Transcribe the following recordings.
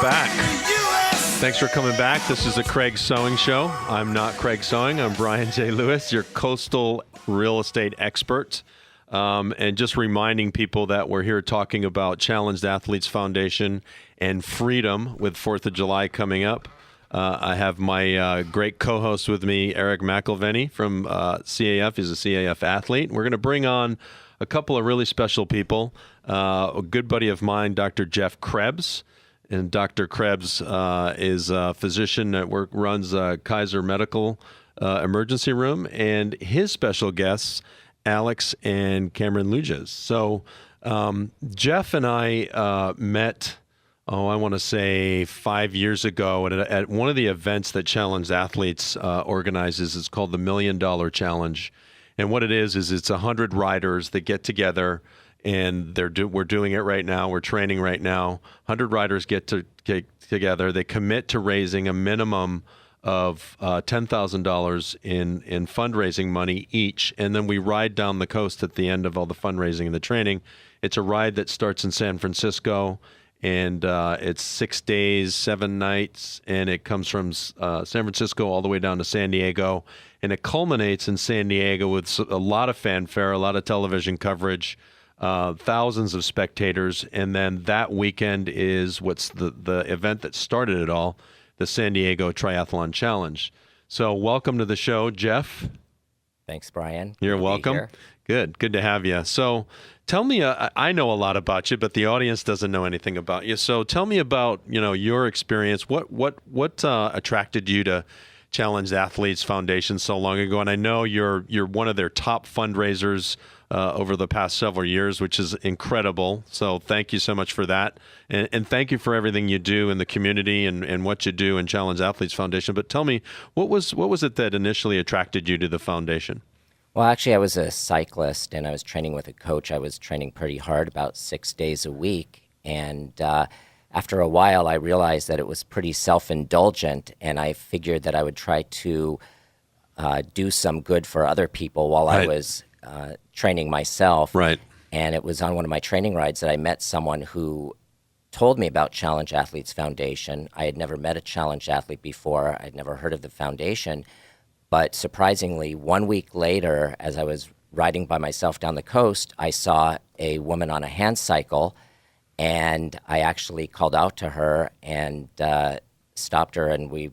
back. Thanks for coming back. This is the Craig Sewing Show. I'm not Craig Sewing. I'm Brian J. Lewis, your coastal real estate expert. And just reminding people that we're here talking about Challenged Athletes Foundation and freedom with 4th of July coming up. I have my great co-host with me, Eric McElvenny from CAF. He's a CAF athlete. We're going to bring on a couple of really special people. A good buddy of mine, Dr. Jeff Krebs. And Dr. Krebs is a physician that runs Kaiser Medical Emergency Room. And his special guests, Alex and Cameron Lutges. So Jeff and I met, I want to say 5 years ago at one of the events that Challenged Athletes organizes. It's called the $1 Million Challenge. And what it is it's 100 riders that get together, and we're doing it right now. We're training right now. 100 riders get together. They commit to raising a minimum of $10,000 in fundraising money each, and then we ride down the coast at the end of all the fundraising and the training. It's a ride that starts in San Francisco, and it's 6 days, 7 nights, and it comes from San Francisco all the way down to San Diego, and it culminates in San Diego with a lot of fanfare, a lot of television coverage, thousands of spectators, and then that weekend is what's the event that started it all, the San Diego Triathlon Challenge. So welcome to the show, Jeff. Thanks, Brian. You're welcome. Good to have you. So tell me, I know a lot about you, but the audience doesn't know anything about you. So tell me about, your experience. What attracted you to Challenged Athletes Foundation so long ago? And I know you're one of their top fundraisers over the past several years, which is incredible. So thank you so much for that. And thank you for everything you do in the community and what you do in Challenged Athletes Foundation. But tell me, what was it that initially attracted you to the foundation? Well, actually, I was a cyclist, and I was training with a coach. I was training pretty hard, about 6 days a week. And after a while, I realized that it was pretty self-indulgent, and I figured that I would try to do some good for other people while I was training myself. Right. And it was on one of my training rides that I met someone who told me about Challenged Athletes Foundation. I had never met a challenged athlete before. I'd never heard of the foundation. But surprisingly, 1 week later, as I was riding by myself down the coast, I saw a woman on a hand cycle, and I actually called out to her and stopped her, and we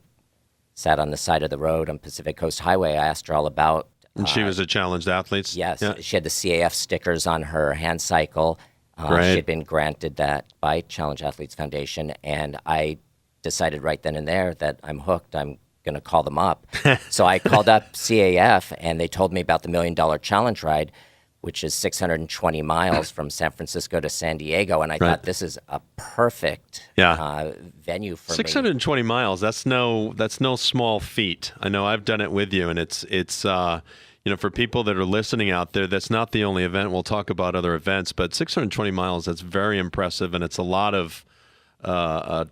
sat on the side of the road on Pacific Coast Highway. I asked her all about... And she was a Challenged Athlete? Yes. Yeah. She had the CAF stickers on her hand cycle. She had been granted that by Challenged Athletes Foundation, and I decided right then and there that I'm hooked. I'm going to call them up. So I called up CAF, and they told me about the $1 Million Challenge ride, which is 620 miles from San Francisco to San Diego, and I thought this is a perfect venue for 620 miles. That's no small feat. I know I've done it with you, and it's for people that are listening out there, that's not the only event. We'll talk about other events, but 620 miles, that's very impressive, and it's a lot of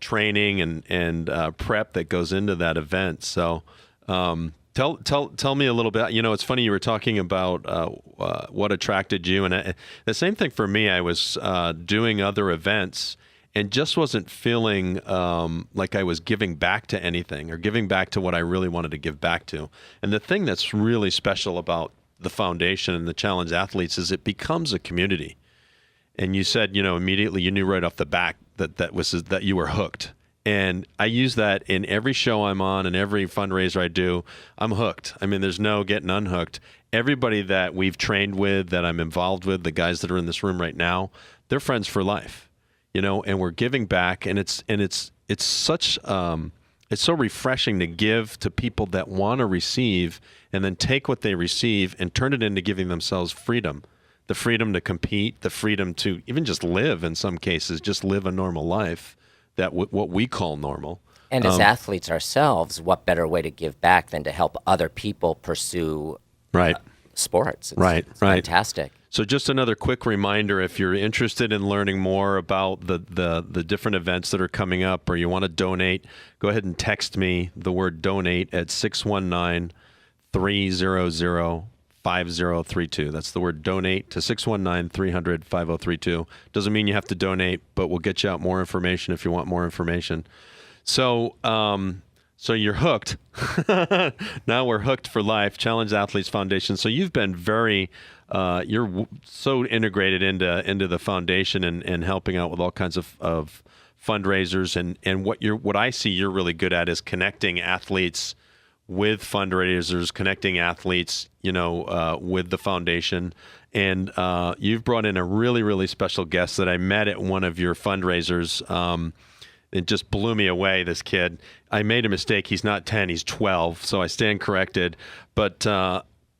training and prep that goes into that event. So tell me a little bit. It's funny, you were talking about what attracted you, and the same thing for me. I was doing other events and just wasn't feeling like I was giving back to anything or giving back to what I really wanted to give back to. And the thing that's really special about the foundation and the Challenged Athletes is it becomes a community. And you said, immediately you knew right off the bat that you were hooked. And I use that in every show I'm on and every fundraiser I do. I'm hooked. I mean, there's no getting unhooked. Everybody that we've trained with, that I'm involved with, the guys that are in this room right now, they're friends for life, and we're giving back. And it's such, it's so refreshing to give to people that want to receive and then take what they receive and turn it into giving themselves freedom. The freedom to compete, the freedom to even just live, in some cases, just live a normal life, that what we call normal. And as athletes ourselves, what better way to give back than to help other people pursue sports? It's fantastic. So just another quick reminder, if you're interested in learning more about the different events that are coming up, or you want to donate, go ahead and text me the word donate at 619-300 5032. That's the word donate to 619-300-5032. Doesn't mean you have to donate, but we'll get you out more information if you want more information. So, so you're hooked. Now we're hooked for life. Challenge Athletes Foundation. So you've been very, so integrated into the foundation and helping out with all kinds of fundraisers. And what I see you're really good at is connecting athletes with fundraisers, connecting athletes, with the foundation. And you've brought in a really, really special guest that I met at one of your fundraisers. It just blew me away, this kid. I made a mistake. He's not 10, he's 12, so I stand corrected. But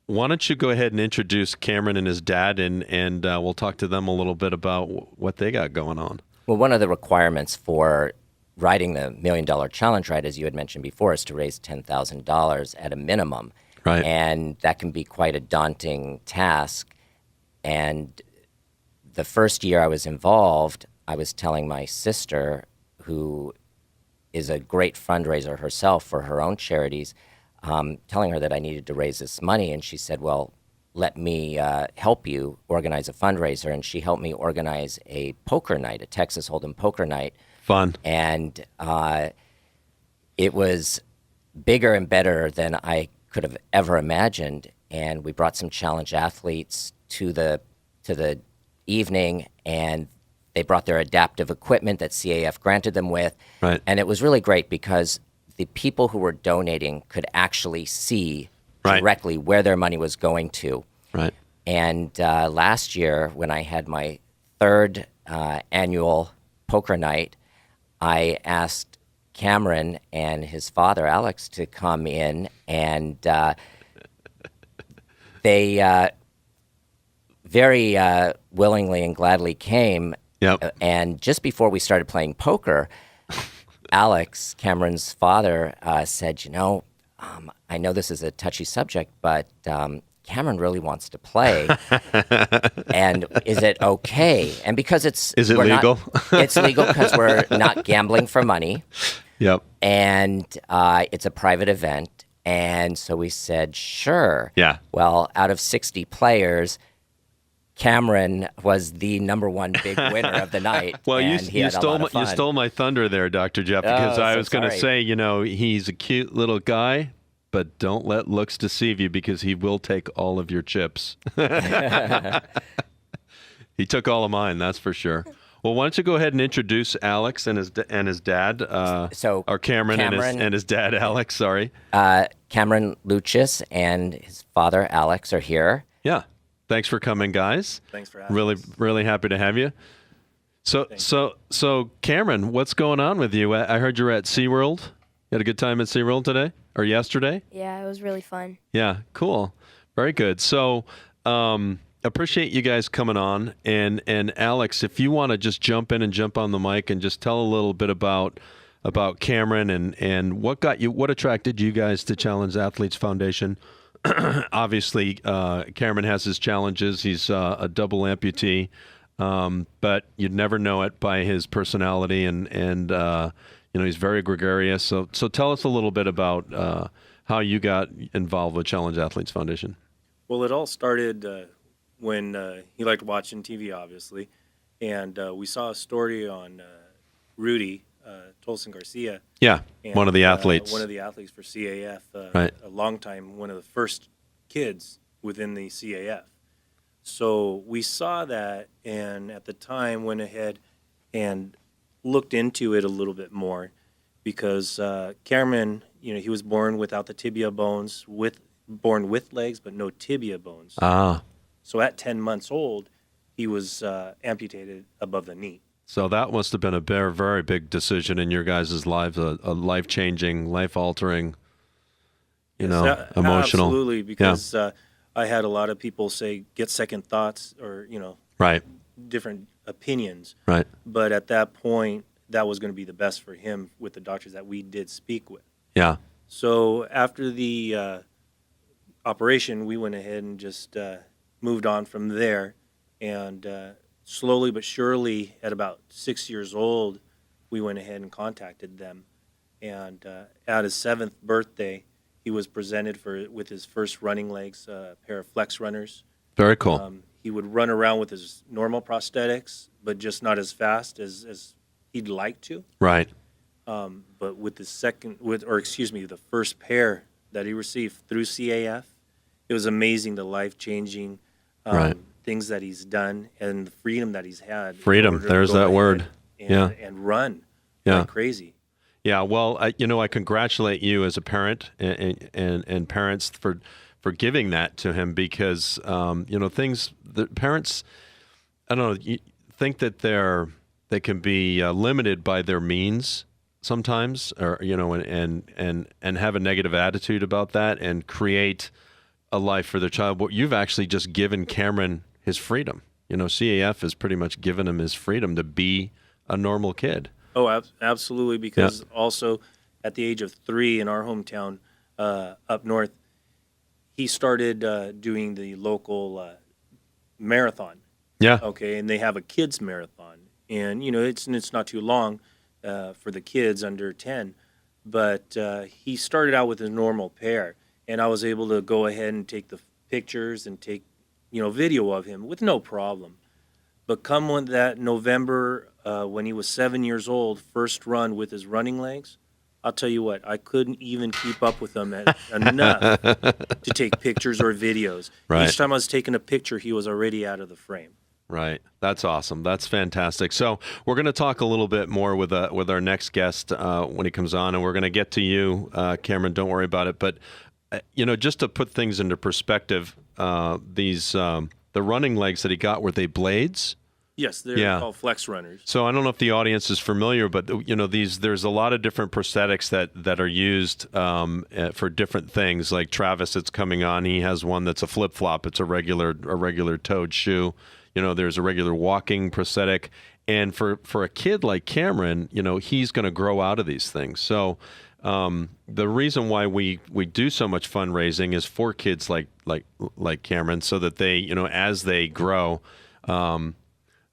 why don't you go ahead and introduce Cameron and his dad, and we'll talk to them a little bit about what they got going on. Well, one of the requirements for riding the $1 Million Challenge Ride, as you had mentioned before, is to raise $10,000 at a minimum. Right. And that can be quite a daunting task. And the first year I was involved, I was telling my sister, who is a great fundraiser herself for her own charities, telling her that I needed to raise this money. And she said, well, let me help you organize a fundraiser. And she helped me organize a poker night, a Texas Hold'em poker night. Fun. And it was bigger and better than I could have ever imagined. And we brought some challenge athletes to the evening, and they brought their adaptive equipment that CAF granted them with. Right. And it was really great because the people who were donating could actually see directly where their money was going to. Right. And last year, when I had my third annual poker night, I asked Cameron and his father, Alex, to come in, and they very willingly and gladly came. Yep. And just before we started playing poker, Alex, Cameron's father, said, I know this is a touchy subject, but Cameron really wants to play. And is it okay? And because Is it legal? It's legal because we're not gambling for money. Yep. And it's a private event. And so we said, sure. Yeah. Well, out of 60 players, Cameron was the number one big winner of the night. Well, and you stole my thunder there, Dr. Jeff, because I was going to say, he's a cute little guy, but don't let looks deceive you, because he will take all of your chips. He took all of mine, that's for sure. Well, why don't you go ahead and introduce Alex and his dad, or Cameron. And his dad, Alex. Sorry. Cameron Lutges and his father, Alex, are here. Yeah. Thanks for coming, guys. Thanks for having us. Really happy to have you. So Cameron, what's going on with you? I heard you were at SeaWorld. You had a good time at SeaWorld today or yesterday? Yeah, it was really fun. Yeah, cool. Very good. So appreciate you guys coming on. And Alex, if you want to just jump in and jump on the mic and just tell a little bit about Cameron and what attracted you guys to Challenge Athletes Foundation. Obviously, Cameron has his challenges. He's a double amputee, but you'd never know it by his personality, and he's very gregarious. So tell us a little bit about how you got involved with Challenge Athletes Foundation. Well, it all started when he liked watching TV, obviously, and we saw a story on Rudy Tolson Garcia. Yeah, and, one of the athletes. One of the athletes for CAF, right. A long time, one of the first kids within the CAF. So we saw that, and at the time went ahead and looked into it a little bit more, because Cameron, he was born without the tibia bones, born with legs but no tibia bones. Ah. So at 10 months old, he was amputated above the knee. So that must have been a very, very big decision in your guys' lives, a life-changing, life-altering, emotional. Absolutely, because I had a lot of people say, get second thoughts or, right. different opinions. Right. But at that point, that was going to be the best for him with the doctors that we did speak with. Yeah. So after the operation, we went ahead and just moved on from there, and slowly but surely, at about 6 years old, we went ahead and contacted them. And at his 7th birthday, He was presented with his first running legs, a pair of flex runners. Very cool. He would run around with his normal prosthetics, but just not as fast as he'd like to. Right. But with the first pair that he received through CAF, it was amazing, the life-changing Right. things that he's done and the freedom that he's had. Freedom. There's that word. And run like crazy. Yeah. Well, I congratulate you as a parent and parents for giving that to him, because the parents, I don't know, think that they can be limited by their means sometimes, or and have a negative attitude about that and create a life for their child. But you've actually just given Cameron his freedom. CAF has pretty much given him his freedom to be a normal kid. Oh, absolutely. Because also at the age of 3 in our hometown up north, he started doing the local marathon. Yeah. Okay, and they have a kids marathon, and it's not too long for the kids under 10, but he started out with a normal pair, and I was able to go ahead and take the pictures and take video of him with no problem. But come that November, when he was 7 years old, first run with his running legs, I'll tell you what, I couldn't even keep up with him enough to take pictures or videos. Right. Each time I was taking a picture, he was already out of the frame. Right. That's awesome. That's fantastic. So we're going to talk a little bit more with our next guest when he comes on, and we're going to get to you, Cameron. Don't worry about it. But just to put things into perspective, the running legs that he got, were they blades? Yes, they're called flex runners. So I don't know if the audience is familiar, but there's a lot of different prosthetics that are used for different things. Like Travis, that's coming on, he has one that's a flip flop. It's a regular toed shoe. There's a regular walking prosthetic, and for a kid like Cameron, he's going to grow out of these things. So the reason why we do so much fundraising is for kids like Cameron, so that they as they grow.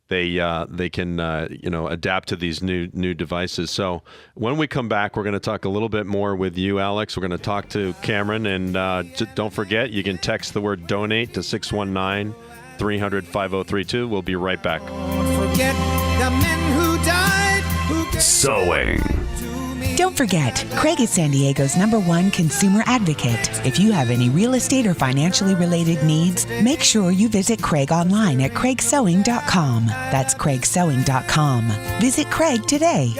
They can adapt to these new devices. So when we come back, we're going to talk a little bit more with you, Alex. We're going to talk to Cameron, and don't forget, you can text the word donate to 619-300-5032. We'll be right back. Forget the men who died. Sewing. Don't forget, Craig is San Diego's #1 consumer advocate. If you have any real estate or financially related needs, make sure you visit Craig online at craigsewing.com. That's craigsewing.com. Visit Craig today.